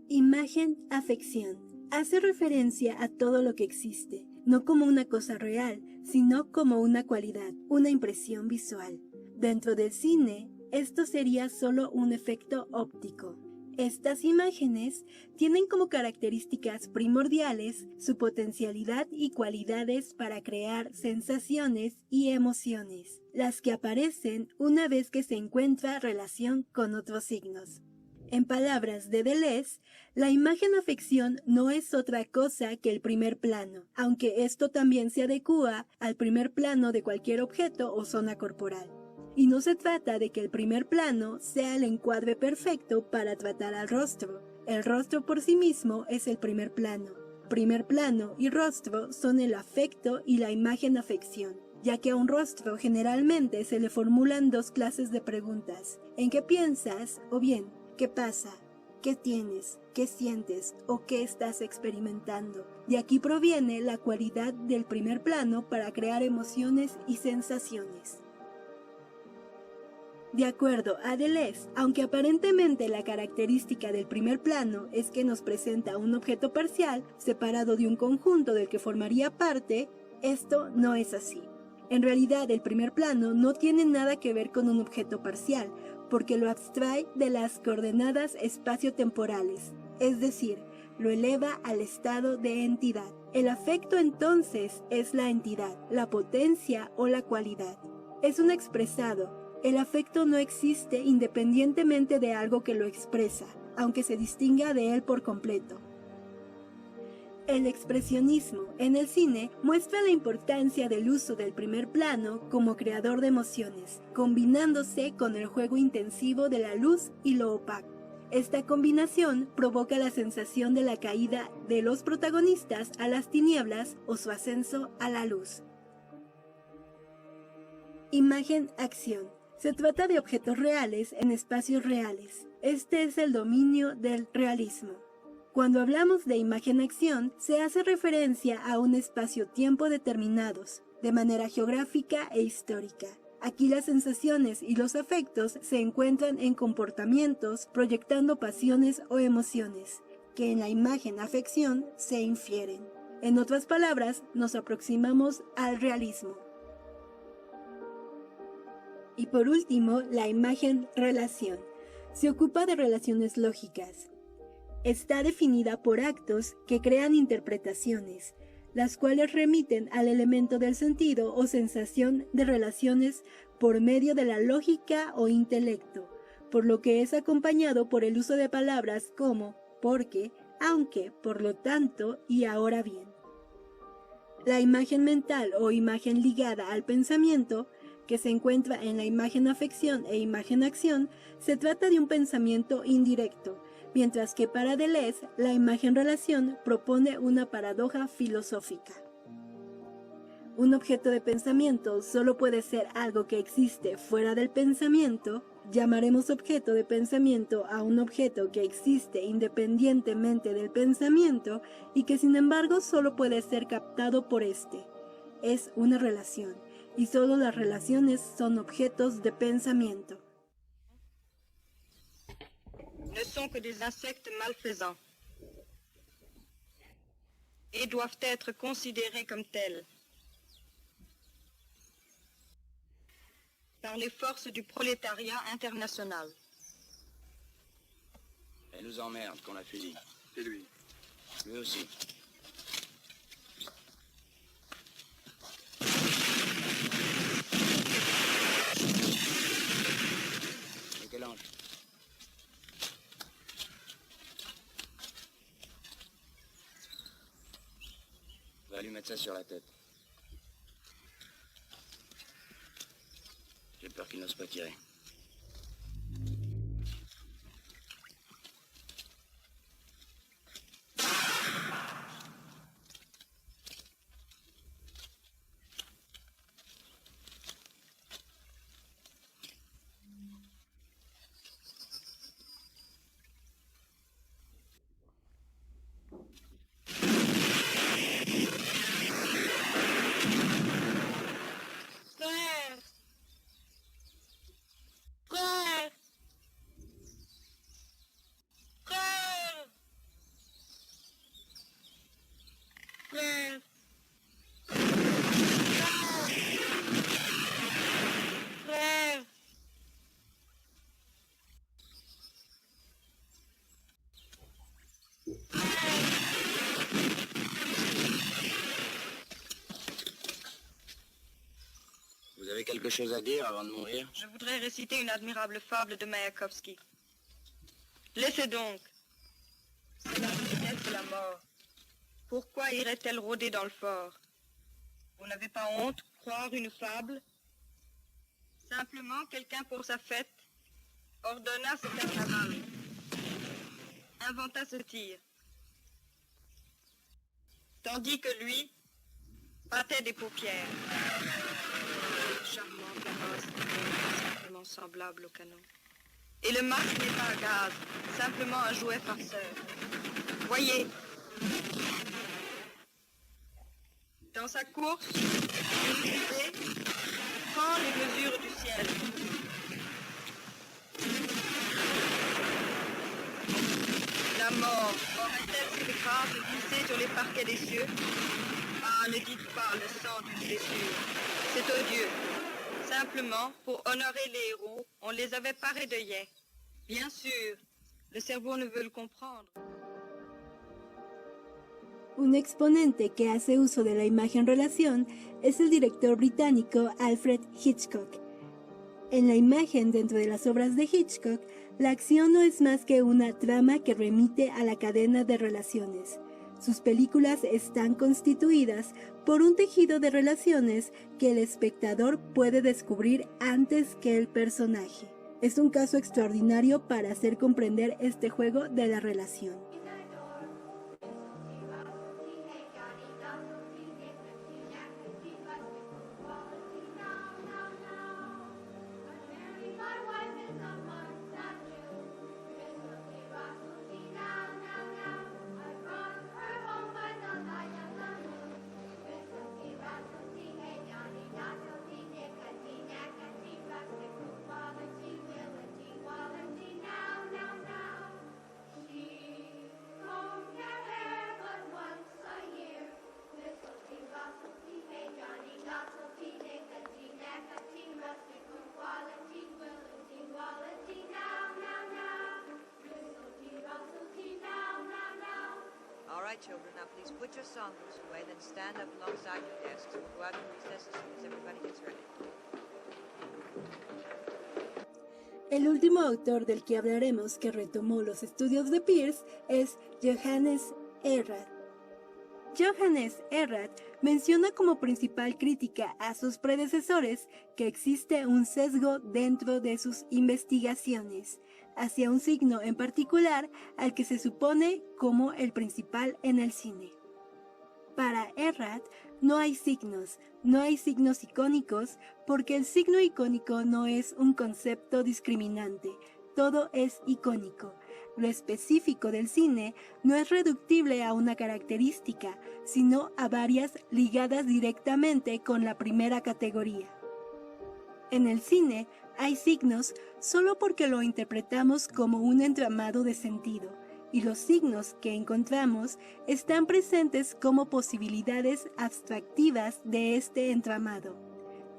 Imagen-afección hace referencia a todo lo que existe, no como una cosa real, sino como una cualidad, una impresión visual. Dentro del cine, esto sería solo un efecto óptico. Estas imágenes tienen como características primordiales su potencialidad y cualidades para crear sensaciones y emociones, las que aparecen una vez que se encuentra relación con otros signos. En palabras de Deleuze, la imagen-afección no es otra cosa que el primer plano, aunque esto también se adecúa al primer plano de cualquier objeto o zona corporal. Y no se trata de que el primer plano sea el encuadre perfecto para tratar al rostro. El rostro por sí mismo es el primer plano. Primer plano y rostro son el afecto y la imagen-afección, ya que a un rostro generalmente se le formulan dos clases de preguntas: ¿en qué piensas? O bien, ¿qué pasa? ¿Qué tienes? ¿Qué sientes? ¿O qué estás experimentando? De aquí proviene la cualidad del primer plano para crear emociones y sensaciones. De acuerdo a Deleuze, aunque aparentemente la característica del primer plano es que nos presenta un objeto parcial separado de un conjunto del que formaría parte, esto no es así. En realidad, el primer plano no tiene nada que ver con un objeto parcial, porque lo abstrae de las coordenadas espaciotemporales, es decir, lo eleva al estado de entidad. El afecto entonces es la entidad, la potencia o la cualidad. Es un expresado. El afecto no existe independientemente de algo que lo expresa, aunque se distinga de él por completo. El expresionismo en el cine muestra la importancia del uso del primer plano como creador de emociones, combinándose con el juego intensivo de la luz y lo opaco. Esta combinación provoca la sensación de la caída de los protagonistas a las tinieblas o su ascenso a la luz. Imagen-acción. Se trata de objetos reales en espacios reales. Este es el dominio del realismo. Cuando hablamos de imagen-acción, se hace referencia a un espacio-tiempo determinados, de manera geográfica e histórica. Aquí las sensaciones y los afectos se encuentran en comportamientos proyectando pasiones o emociones, que en la imagen-afección se infieren. En otras palabras, nos aproximamos al realismo. Y por último, la imagen-relación. Se ocupa de relaciones lógicas. Está definida por actos que crean interpretaciones, las cuales remiten al elemento del sentido o sensación de relaciones por medio de la lógica o intelecto, por lo que es acompañado por el uso de palabras como porque, aunque, por lo tanto y ahora bien. La imagen mental o imagen ligada al pensamiento, que se encuentra en la imagen-afección e imagen-acción, se trata de un pensamiento indirecto, mientras que para Deleuze la imagen-relación propone una paradoja filosófica. Un objeto de pensamiento solo puede ser algo que existe fuera del pensamiento. Llamaremos objeto de pensamiento a un objeto que existe independientemente del pensamiento y que sin embargo solo puede ser captado por este. Es una relación. Y solo las relaciones son objetos de pensamiento. Ne sont que des insectes malfaisants et doivent être considérés comme tels. par les forces du prolétariat international. Elle nous emmerde qu'on la fusille. Et lui? Lui aussi. Michel-Ange. On va lui mettre ça sur la tête. J'ai peur qu'il n'ose pas tirer. Vous avez quelque chose à dire avant de mourir? Je voudrais réciter une admirable fable de Mayakovsky. Laissez donc. C'est la vitesse de la mort. Pourquoi irait-elle rôder dans le fort? Vous n'avez pas honte de croire une fable? Simplement, quelqu'un pour sa fête ordonna cet intervalle, inventa ce tir, tandis que lui battait des paupières. Charmant carrosse, simplement semblable au canon. Et le masque n'est pas un gaz, simplement un jouet farceur. Voyez, dans sa course, une fusée prend les mesures du ciel. La mort aurait-elle cette grâce de glisser sur les parquets des cieux? Ah, ne dites pas le sang d'une blessure. C'est odieux. Simplement, pour honorer les héros, on les avait parés d'œillets. Bien sûr, le cerveau ne veut le comprendre. Un exponente que hace uso de la imagen-relación es el director británico Alfred Hitchcock. En la imagen dentro de las obras de Hitchcock, la acción no es más que una trama que remite a la cadena de relaciones. Sus películas están constituidas por un tejido de relaciones que el espectador puede descubrir antes que el personaje. Es un caso extraordinario para hacer comprender este juego de la relación. Children, now please put your songbooks away, then stand up alongside your desks. We'll go out to recess as soon as everybody gets ready. El último autor del que hablaremos que retomó los estudios de Peirce es Johannes Erhard. Johannes Erhard menciona como principal crítica a sus predecesores que existe un sesgo dentro de sus investigaciones, hacia un signo en particular al que se supone como el principal en el cine. Para Erhard no hay signos icónicos porque el signo icónico no es un concepto discriminante, todo es icónico. Lo específico del cine no es reductible a una característica, sino a varias ligadas directamente con la primera categoría. En el cine hay signos solo porque lo interpretamos como un entramado de sentido, y los signos que encontramos están presentes como posibilidades abstractivas de este entramado.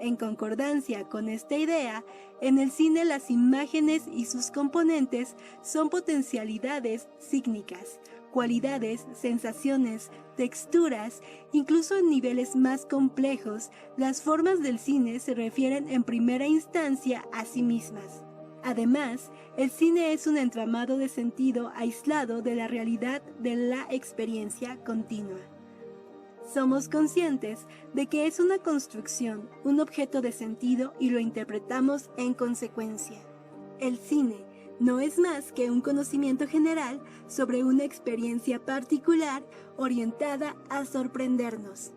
En concordancia con esta idea, en el cine las imágenes y sus componentes son potencialidades sígnicas, cualidades, sensaciones, texturas, incluso en niveles más complejos, las formas del cine se refieren en primera instancia a sí mismas. Además, el cine es un entramado de sentido aislado de la realidad de la experiencia continua. Somos conscientes de que es una construcción, un objeto de sentido y lo interpretamos en consecuencia. El cine no es más que un conocimiento general sobre una experiencia particular orientada a sorprendernos.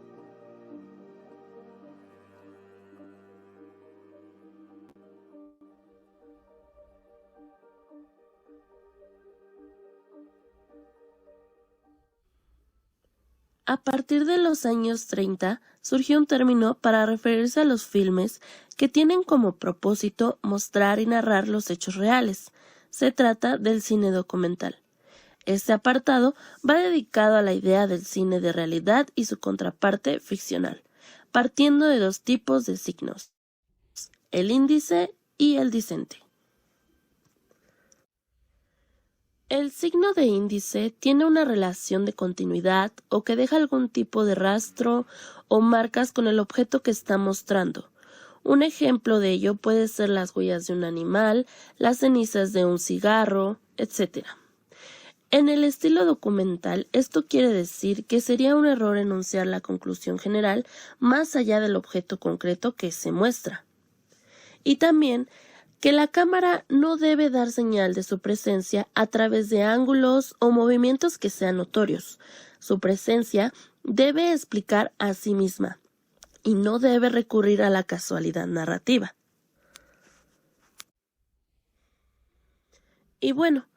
A partir de los años 30, surgió un término para referirse a los filmes que tienen como propósito mostrar y narrar los hechos reales. Se trata del cine documental. Este apartado va dedicado a la idea del cine de realidad y su contraparte ficcional, partiendo de dos tipos de signos, el índice y el discente. El signo de índice tiene una relación de continuidad o que deja algún tipo de rastro o marcas con el objeto que está mostrando. Un ejemplo de ello puede ser las huellas de un animal, las cenizas de un cigarro, etc. En el estilo documental, esto quiere decir que sería un error enunciar la conclusión general más allá del objeto concreto que se muestra. Y también que la cámara no debe dar señal de su presencia a través de ángulos o movimientos que sean notorios. Su presencia debe explicar a sí misma y no debe recurrir a la casualidad narrativa. Y bueno,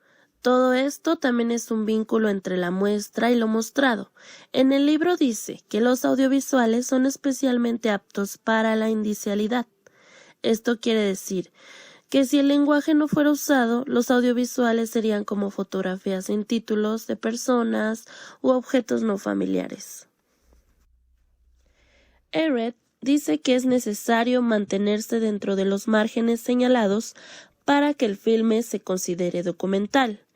todo esto también es un vínculo entre la muestra y lo mostrado. En el libro dice que los audiovisuales son especialmente aptos para la indicialidad. Esto quiere decir que si el lenguaje no fuera usado, los audiovisuales serían como fotografías sin títulos de personas u objetos no familiares. Ehret dice que es necesario mantenerse dentro de los márgenes señalados para que el filme se considere documental.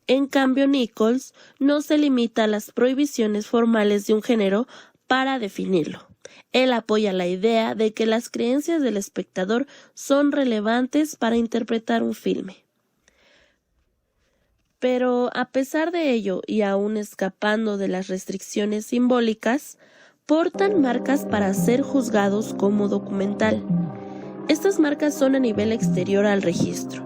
En cambio, Nichols no se limita a las prohibiciones formales de un género para definirlo. Él apoya la idea de que las creencias del espectador son relevantes para interpretar un filme. Pero a pesar de ello, y aún escapando de las restricciones simbólicas, portan marcas para ser juzgados como documental. Estas marcas son a nivel exterior al registro,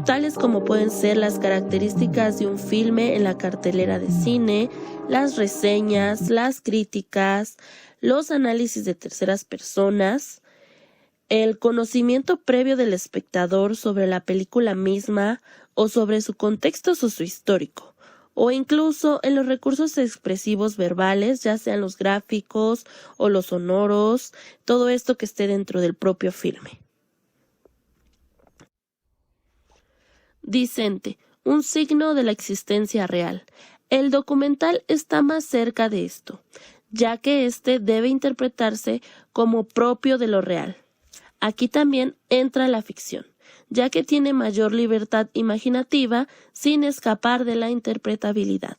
tales como pueden ser las características de un filme en la cartelera de cine, las reseñas, las críticas, los análisis de terceras personas, el conocimiento previo del espectador sobre la película misma o sobre su contexto sociohistórico, o incluso en los recursos expresivos verbales, ya sean los gráficos o los sonoros, todo esto que esté dentro del propio filme. Discente, un signo de la existencia real. El documental está más cerca de esto, ya que éste debe interpretarse como propio de lo real. Aquí también entra la ficción, ya que tiene mayor libertad imaginativa sin escapar de la interpretabilidad.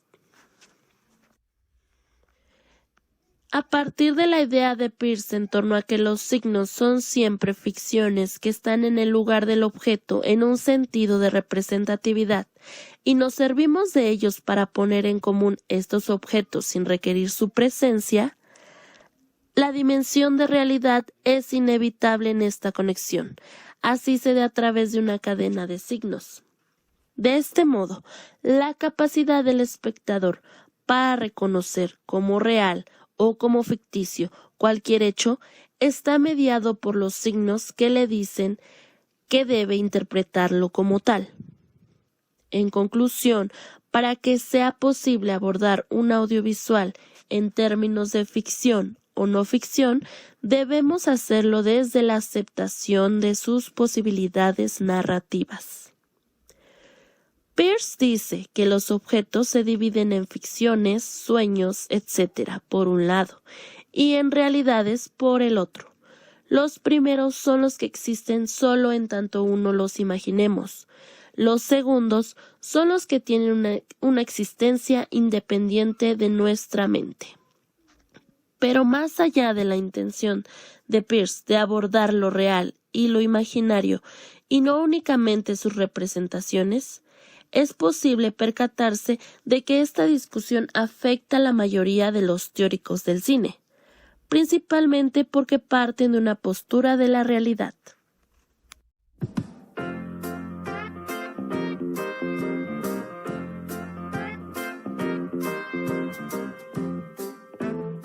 A partir de la idea de Peirce en torno a que los signos son siempre ficciones que están en el lugar del objeto en un sentido de representatividad, y nos servimos de ellos para poner en común estos objetos sin requerir su presencia, la dimensión de realidad es inevitable en esta conexión. Así se da a través de una cadena de signos. De este modo, la capacidad del espectador para reconocer como real o como ficticio cualquier hecho está mediado por los signos que le dicen que debe interpretarlo como tal. En conclusión, para que sea posible abordar un audiovisual en términos de ficción o no ficción, debemos hacerlo desde la aceptación de sus posibilidades narrativas. Peirce dice que los objetos se dividen en ficciones, sueños, etc., por un lado, y en realidades por el otro. Los primeros son los que existen solo en tanto uno los imaginemos. Los segundos son los que tienen una existencia independiente de nuestra mente. Pero más allá de la intención de Peirce de abordar lo real y lo imaginario, y no únicamente sus representaciones, es posible percatarse de que esta discusión afecta a la mayoría de los teóricos del cine, principalmente porque parten de una postura de la realidad.